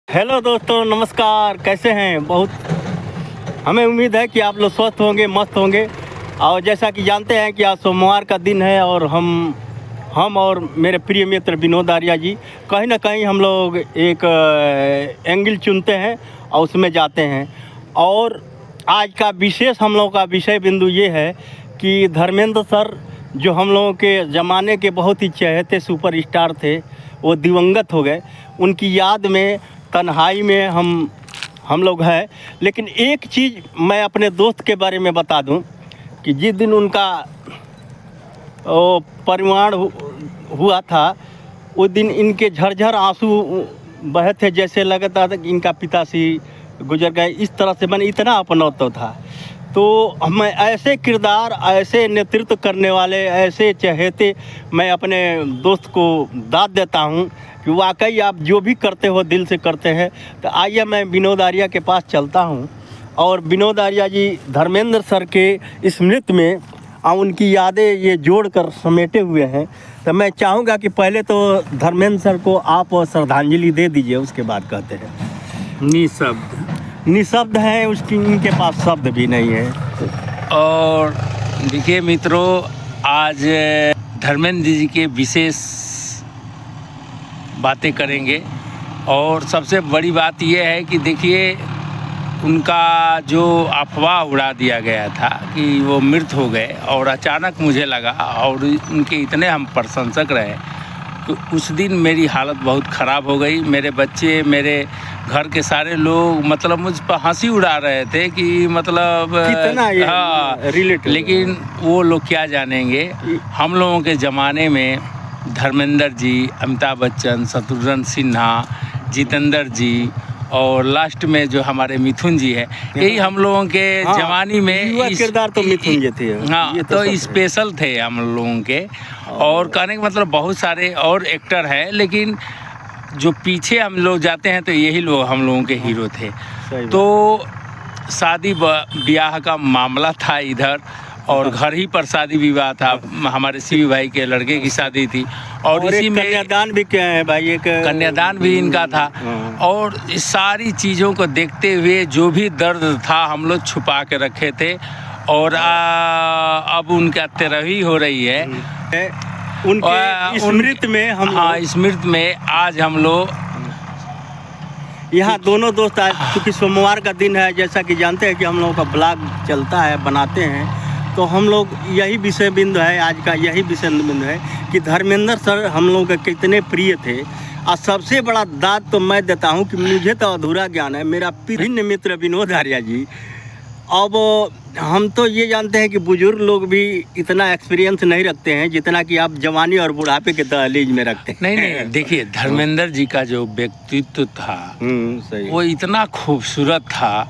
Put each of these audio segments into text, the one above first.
Hello दोस्तों, नमस्कार। कैसे हैं? बहुत हमें उम्मीद है कि आप लोग स्वस्थ होंगे, मस्त होंगे। और जैसा कि जानते हैं कि आज सोमवार का दिन है और हम और मेरे प्रिय मित्र विनोद आर्या जी कहीं ना कहीं हम लोग एक एंगल चुनते हैं और उसमें जाते हैं। और आज का विशेष हम लोगों का विषय बिंदु ये है कि धर्मेंद्र सर जो हम लोगों के ज़माने के बहुत ही चहेते सुपरस्टार थे, वो दिवंगत हो गए। उनकी याद में तन्हाई में हम लोग हैं। लेकिन एक चीज़ मैं अपने दोस्त के बारे में बता दूं कि जिस दिन उनका वो परिवार हुआ था, उस दिन इनके झरझर आंसू बहे थे, जैसे लगता था कि इनका पिताश्री गुजर गए। इस तरह से मैंने इतना अपनत्व था। तो मैं ऐसे किरदार, ऐसे नेतृत्व करने वाले, ऐसे चहेते मैं अपने दोस्त को दाद देता हूँ कि वाकई आप जो भी करते हो दिल से करते हैं। तो आइए मैं विनोद आर्या के पास चलता हूँ और विनोद आर्या जी धर्मेंद्र सर के स्मृति में उनकी यादें ये जोड़कर समेटे हुए हैं। तो मैं चाहूँगा कि पहले तो धर्मेंद्र सर को आप श्रद्धांजलि दे दीजिए, उसके बाद कहते हैं। निशब्द हैं, उसकी इनके पास शब्द भी नहीं है। और देखिए मित्रों, आज धर्मेंद्र जी के विशेष बातें करेंगे। और सबसे बड़ी बात यह है कि देखिए, उनका जो अफवाह उड़ा दिया गया था कि वो मृत हो गए, और अचानक मुझे लगा, और उनके इतने हम प्रशंसक रहे कि उस दिन मेरी हालत बहुत ख़राब हो गई। मेरे बच्चे, मेरे घर के सारे लोग मतलब मुझ पर हंसी उड़ा रहे थे कि मतलब कितना ये रिलेटेड। लेकिन वो लोग क्या जानेंगे, हम लोगों के ज़माने में धर्मेंद्र जी, अमिताभ बच्चन, शत्रुघ्न सिन्हा, जितेंद्र जी, और लास्ट में जो हमारे मिथुन जी है, यही हम लोगों के जवानी में किरदार तो मिथुन जी थे। हाँ, तो स्पेशल थे हम लोगों के। और कहने का मतलब बहुत सारे और एक्टर हैं, लेकिन जो पीछे हम लोग जाते हैं तो यही लोग हम लोगों के हीरो थे। तो शादी ब्याह का मामला था इधर, और घर ही पर शादी विवाह था। हमारे सीवी भाई के लड़के की शादी थी, और इसी में कन्यादान भी क्या है भाई, एक कन्यादान भी इनका था। और इस सारी चीज़ों को देखते हुए जो भी दर्द था हम लोग छुपा के रखे थे। और अब उनका तेरहवीं हो रही है उनके स्मृति में हम। हाँ, स्मृति में आज हम लोग यहाँ दोनों दोस्त आज, चूँकि सोमवार का दिन है, जैसा कि जानते हैं कि हम लोगों का ब्लॉग चलता है, बनाते हैं, तो हम लोग यही विषय बिंदु है आज का, यही विषय बिंदु है कि धर्मेंद्र सर हम लोगों के कितने प्रिय थे। और सबसे बड़ा दाद तो मैं देता हूँ कि मुझे तो अधूरा ज्ञान है, मेरा भिन्न मित्र विनोद आर्या जी। अब हम तो ये जानते हैं कि बुजुर्ग लोग भी इतना एक्सपीरियंस नहीं रखते हैं जितना कि आप जवानी और बुढ़ापे के दहलीज में रखते हैं। नहीं, देखिए, धर्मेंद्र जी का जो व्यक्तित्व था सही, वो इतना खूबसूरत था।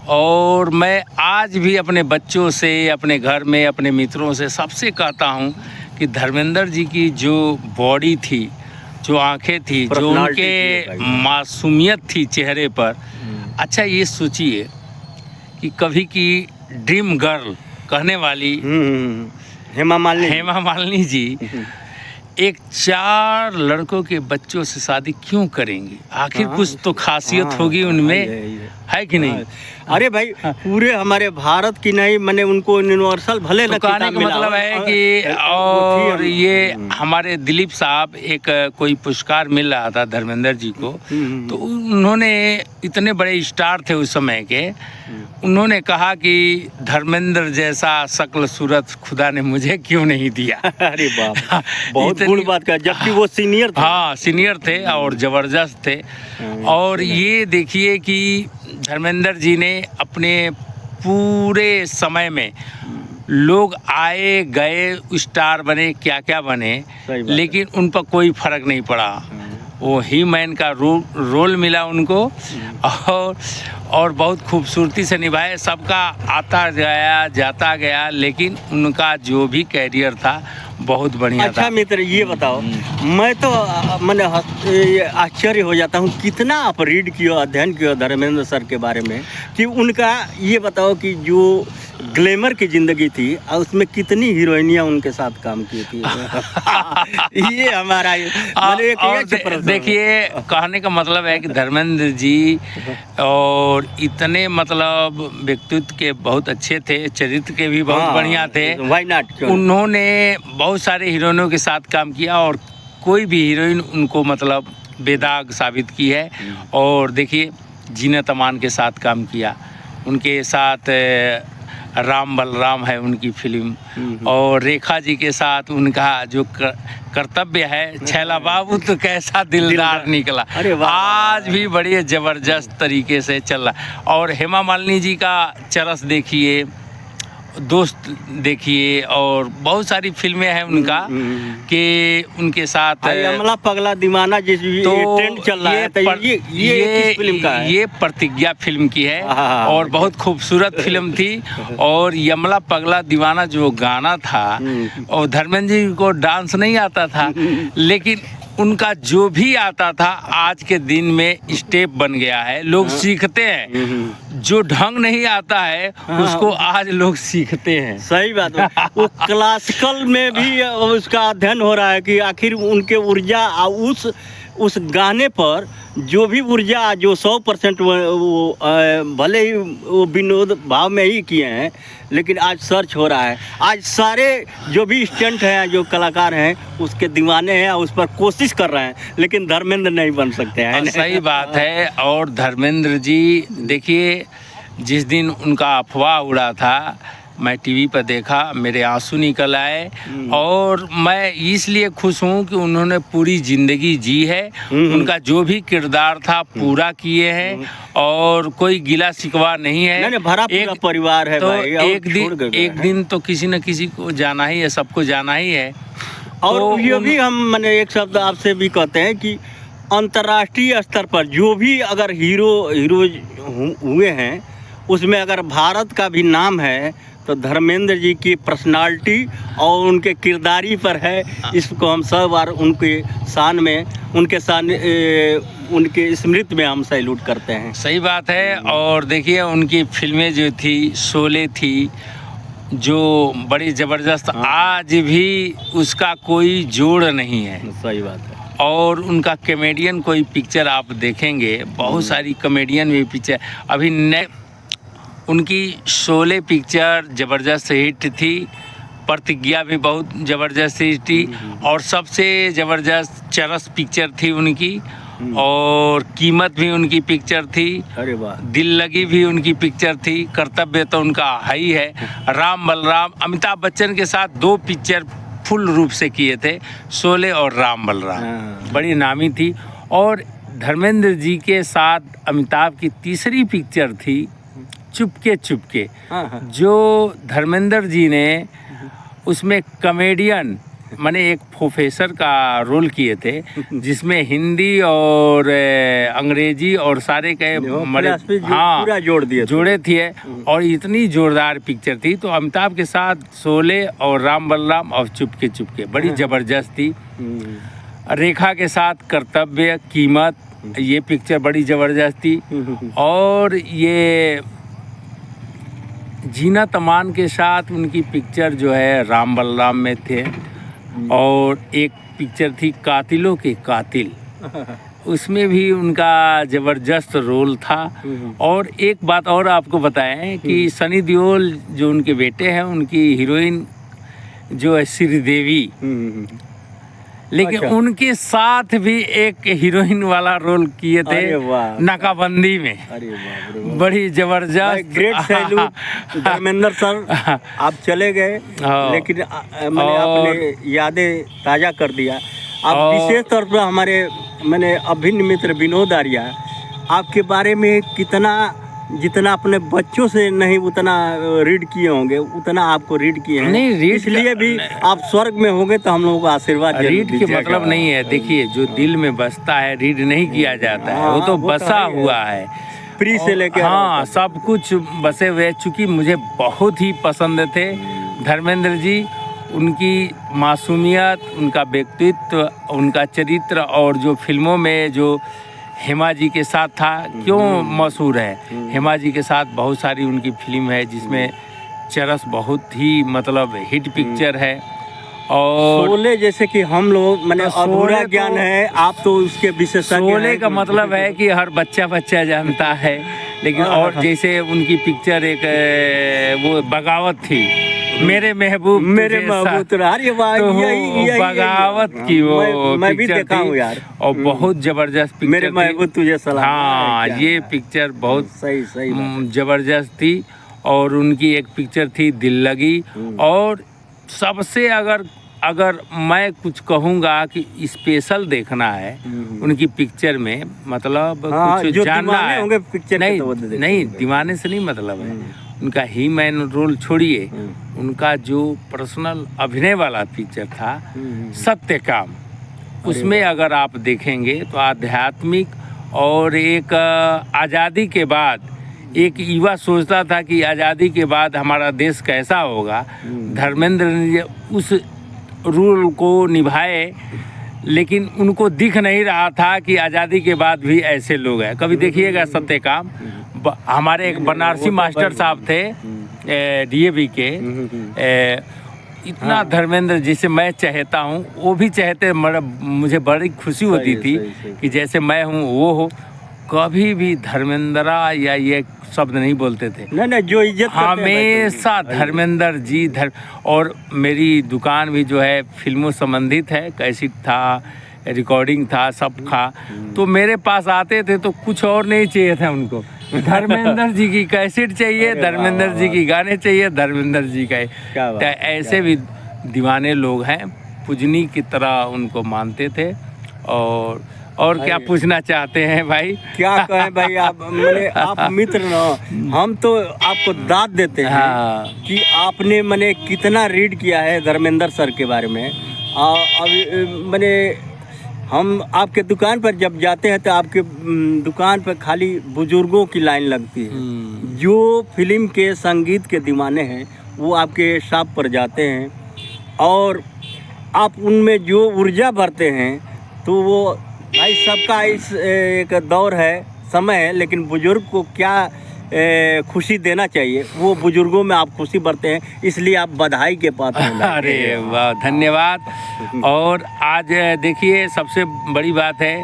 और मैं आज भी अपने बच्चों से, अपने घर में, अपने मित्रों से सबसे कहता हूँ कि धर्मेंद्र जी की जो बॉडी थी, जो आंखें थी, जो उनके मासूमियत थी चेहरे पर। अच्छा, ये सोचिए कि कभी की ड्रीम गर्ल कहने वाली हेमा मालिनी जी एक 4 लड़कों के बच्चों से शादी क्यों करेंगी? आखिर कुछ तो खासियत होगी उनमें, है कि नहीं? अरे भाई, पूरे हमारे भारत की नहीं, मैंने उनको यूनिवर्सल भले तो कहने का मतलब है कि और ये हमारे दिलीप साहब, एक कोई पुरस्कार मिल रहा था धर्मेंद्र जी को, तो उन्होंने, इतने बड़े स्टार थे उस समय के, उन्होंने कहा कि धर्मेंद्र जैसा शक्ल सूरत खुदा ने मुझे क्यों नहीं दिया। अरे बाप, बहुत बड़ी बात का, जबकि वो सीनियर थे। हाँ, सीनियर थे और ज़बरदस्त थे। और ये देखिए कि धर्मेंद्र जी ने अपने पूरे समय में लोग आए गए, स्टार बने, क्या क्या बने, लेकिन उन पर कोई फर्क नहीं पड़ा। वो ही मैन का रोल मिला उनको, और बहुत खूबसूरती से निभाए। सबका आता गया, जाता गया, लेकिन उनका जो भी कैरियर था बहुत बढ़िया था। अच्छा मित्र, ये बताओ, मैं तो मैंने आश्चर्य हो जाता हूँ कितना आप रीड किया, अध्ययन किया धर्मेंद्र सर के बारे में, कि उनका ये बताओ कि जो ग्लैमर की जिंदगी थी और उसमें कितनी हीरोइनियां उनके साथ काम की थी। ये हमारा मतलब एक और ये प्रश्न है। देखिए, कहने का मतलब है कि धर्मेंद्र जी और इतने मतलब व्यक्तित्व के बहुत अच्छे थे, चरित्र के भी बहुत बढ़िया थे। Why not. उन्होंने बहुत सारे हीरोइनों के साथ काम किया और कोई भी हीरोइन उनको मतलब बेदाग साबित की है। और देखिए, जीनत अमान के साथ काम किया, उनके साथ राम बलराम है उनकी फिल्म, और रेखा जी के साथ उनका जो कर्तव्य है, छैला बाबू तो कैसा दिलदार निकला, आज भी बड़ी ज़बरदस्त तरीके से चल रहा है। और हेमा मालिनी जी का चरस देखिए, दोस्त देखिए, और बहुत सारी फिल्में हैं उनका कि उनके साथ अमला पगला दीवाना जिस तो ट्रेंड चल रहा है, तो ये किस फिल्म का है? ये प्रतिज्ञा फिल्म की है और बहुत खूबसूरत फिल्म थी। और यमला पगला दीवाना जो गाना था, और धर्मेंद्र जी को डांस नहीं आता था, लेकिन उनका जो भी आता था आज के दिन में स्टेप बन गया है, लोग सीखते हैं। जो ढंग नहीं आता है उसको आज लोग सीखते हैं। सही बात है। वो क्लासिकल में भी उसका अध्ययन हो रहा है कि आखिर उनके ऊर्जा उस गाने पर जो भी ऊर्जा जो 100% वो भले ही वो विनोद भाव में ही किए हैं, लेकिन आज सर्च हो रहा है। आज सारे जो भी स्टंट हैं, जो कलाकार हैं, उसके दीवाने हैं, उस पर कोशिश कर रहे हैं, लेकिन धर्मेंद्र नहीं बन सकते हैं। सही बात है। और धर्मेंद्र जी देखिए, जिस दिन उनका अफवाह उड़ा था, मैं टीवी पर देखा, मेरे आंसू निकल आए। और मैं इसलिए खुश हूँ कि उन्होंने पूरी ज़िंदगी जी है, उनका जो भी किरदार था पूरा किए हैं, और कोई गिला शिकवा नहीं है। नहीं, भरा पूरा परिवार है तो भाई। एक दिन तो किसी न किसी को जाना ही है, सबको जाना ही है। और तो ये भी हम मैंने एक शब्द आपसे भी कहते हैं कि अंतर्राष्ट्रीय स्तर पर जो भी अगर हीरो हुए हैं, उसमें अगर भारत का भी नाम है तो धर्मेंद्र जी की पर्सनालिटी और उनके किरदारी पर है। इसको हम सब बार उनके शान में, उनके स्मृति में हम सैल्यूट करते हैं। सही बात है। और देखिए, उनकी फिल्में जो थी, शोले थी, जो बड़ी ज़बरदस्त, आज भी उसका कोई जोड़ नहीं है। सही बात है। और उनका कॉमेडियन कोई पिक्चर आप देखेंगे, बहुत सारी कॉमेडियन भी पिक्चर अभी उनकी शोले पिक्चर ज़बरदस्त हिट थी, प्रतिज्ञा भी बहुत ज़बरदस्त हिट थी, और सबसे ज़बरदस्त चरस पिक्चर थी उनकी, और कीमत भी उनकी पिक्चर थी। अरे वाह। दिल लगी भी उनकी पिक्चर थी। कर्तव्य तो उनका है ही है। राम बलराम, अमिताभ बच्चन के साथ 2 पिक्चर फुल रूप से किए थे, शोले और राम बलराम, बड़ी नामी थी। और धर्मेंद्र जी के साथ अमिताभ की तीसरी पिक्चर थी चुपके चुपके, जो धर्मेंद्र जी ने उसमें कॉमेडियन माने एक प्रोफेसर का रोल किए थे, जिसमें हिंदी और अंग्रेजी और सारे के पूरा जोड़े थे। और इतनी जोरदार पिक्चर थी। तो अमिताभ के साथ शोले और राम बलराम और चुपके चुपके बड़ी ज़बरदस्त थी। रेखा के साथ कर्तव्य, कीमत, ये पिक्चर बड़ी ज़बरदस्त थी। और ये जीनत अमान के साथ उनकी पिक्चर जो है राम बलराम में थे। और एक पिक्चर थी कातिलों के कातिल, उसमें भी उनका ज़बरदस्त रोल था। और एक बात और आपको बताएं कि सनी देओल जो उनके बेटे हैं, उनकी हीरोइन जो है श्रीदेवी, लेकिन उनके साथ भी एक हीरोइन वाला रोल किए थे नाकाबंदी में। बड़ी जबरदस्त, ग्रेट सैल्यूट धर्मेंद्र सर। आप चले गए, लेकिन मैंने अपने यादें ताज़ा कर दिया। आप विशेष तौर पर हमारे मैंने अभिन्न मित्र विनोद आर्या, आपके बारे में जितना अपने बच्चों से नहीं उतना रीड किए होंगे, उतना आपको रीड किए हैं। नहीं, रीड इसलिए भी आप स्वर्ग में होंगे तो हम लोगों को आशीर्वाद। रीड के मतलब नहीं है, देखिए जो दिल में बसता है रीड नहीं किया जाता है, वो तो बसा हुआ है प्री से लेकर। हाँ, सब कुछ बसे हुए। चूँकि मुझे बहुत ही पसंद थे धर्मेंद्र जी, उनकी मासूमियत, उनका व्यक्तित्व, उनका चरित्र, और जो फिल्मों में जो हेमा जी के साथ था, क्यों मशहूर है। हेमा जी के साथ बहुत सारी उनकी फिल्म है, जिसमें चरस बहुत ही मतलब हिट पिक्चर है। और शोले जैसे कि हम लोग मैंने अधूरा शोले ज्ञान तो- है, आप तो उसके विशेषज्ञ शोले हैं। का मतलब है कि हर बच्चा जानता है, लेकिन और जैसे उनकी पिक्चर एक वो बगावत थी, मेरे महबूब मेरे तुझे महबूब सा- अरे वाह, तो यही बगावत की वो मैं भी पिक्चर देखा हूँ थी यार। और बहुत जबरदस्त पिक्चर मेरे थी। महबूब तुझे सलाम। हाँ, क्या ये यार। पिक्चर बहुत सही सही बात है। जबरदस्त थी। और उनकी एक पिक्चर थी दिल लगी। और सबसे अगर मैं कुछ कहूँगा कि स्पेशल देखना है उनकी पिक्चर में, मतलब हाँ, कुछ जो जानना दीवाने है होंगे पिक्चर के नहीं तो वो देखेंगे। नहीं, दीवाने से नहीं मतलब है उनका ही मैन रोल छोड़िए, उनका जो पर्सनल अभिनय वाला पिक्चर था सत्य काम, उसमें अगर आप देखेंगे तो आध्यात्मिक और एक आज़ादी के बाद एक युवा सोचता था कि आज़ादी के बाद हमारा देश कैसा होगा। धर्मेंद्र ने उस रोल को निभाए, लेकिन उनको दिख नहीं रहा था कि आज़ादी के बाद भी ऐसे लोग हैं। कभी देखिएगा सत्यकाम, हमारे एक बनारसी मास्टर साहब थे डीएवी के, इतना धर्मेंद्र जिसे मैं चाहता हूँ वो भी चाहते, मुझे बड़ी खुशी होती थी कि जैसे मैं हूँ वो हो। कभी भी धर्मेंद्रा या ये शब्द नहीं बोलते थे, नहीं जो इज्जत करते हैं भाई, हमेशा धर्मेंद्र जी और मेरी दुकान भी जो है फिल्मों संबंधित है, कैसेट था, रिकॉर्डिंग था, सब था। तो मेरे पास आते थे तो कुछ और नहीं चाहिए था उनको, धर्मेंद्र जी की कैसेट चाहिए, धर्मेंद्र जी की गाने चाहिए, धर्मेंद्र जी का। तो ऐसे भी दीवाने लोग हैं, पूजनी की तरह उनको मानते थे। और क्या पूछना चाहते हैं भाई? क्या कहें भाई, आप मैंने आप मित्र न, हम तो आपको दाद देते हैं हाँ। कि आपने मैंने कितना रीड किया है धर्मेंद्र सर के बारे में। अभी मैंने हम आपके दुकान पर जब जाते हैं तो आपके दुकान पर खाली बुजुर्गों की लाइन लगती है। जो फिल्म के संगीत के दीवाने हैं वो आपके शॉप पर जाते हैं और आप उनमें जो ऊर्जा भरते हैं, तो वो भाई सबका इस एक दौर है, समय है, लेकिन बुजुर्ग को क्या खुशी देना चाहिए, वो बुजुर्गों में आप खुशी भरते हैं, इसलिए आप बधाई के पात्र हैं। अरे वाह, धन्यवाद। और आज देखिए सबसे बड़ी बात है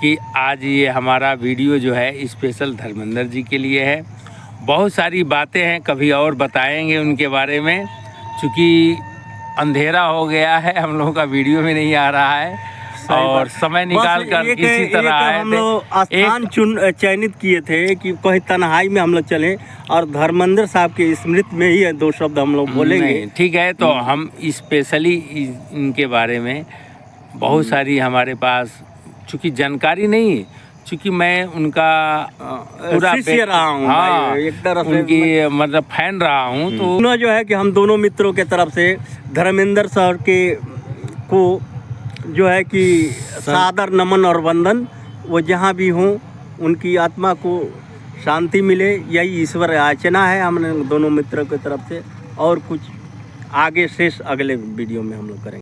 कि आज ये हमारा वीडियो जो है स्पेशल धर्मेंद्र जी के लिए है। बहुत सारी बातें हैं, कभी और बताएंगे उनके बारे में, क्योंकि अंधेरा हो गया है, हम लोगों का वीडियो में नहीं आ रहा है और समय निकाल कर किसी तरह आए हम लोग स्थान चयनित किए थे कि कहीं तन्हाई में हम लोग चलें और धर्मेंद्र साहब के स्मृति में ही दो शब्द हम लोग बोलेंगे। ठीक है, तो हम स्पेशली इनके बारे में बहुत सारी हमारे पास, चूँकि जानकारी नहीं, चूँकि मैं उनका पूरा शिष्य रहा हूँ। हाँ, एक तरफ से उनकी मतलब फैन रहा हूँ। तो दोनों जो है कि हम दोनों मित्रों के तरफ से धर्मेंद्र सर के को जो है कि सादर नमन और वंदन। वो जहाँ भी हों उनकी आत्मा को शांति मिले, यही ईश्वर याचना है हमने दोनों मित्रों की तरफ से। और कुछ आगे शेष अगले वीडियो में हम लोग करेंगे।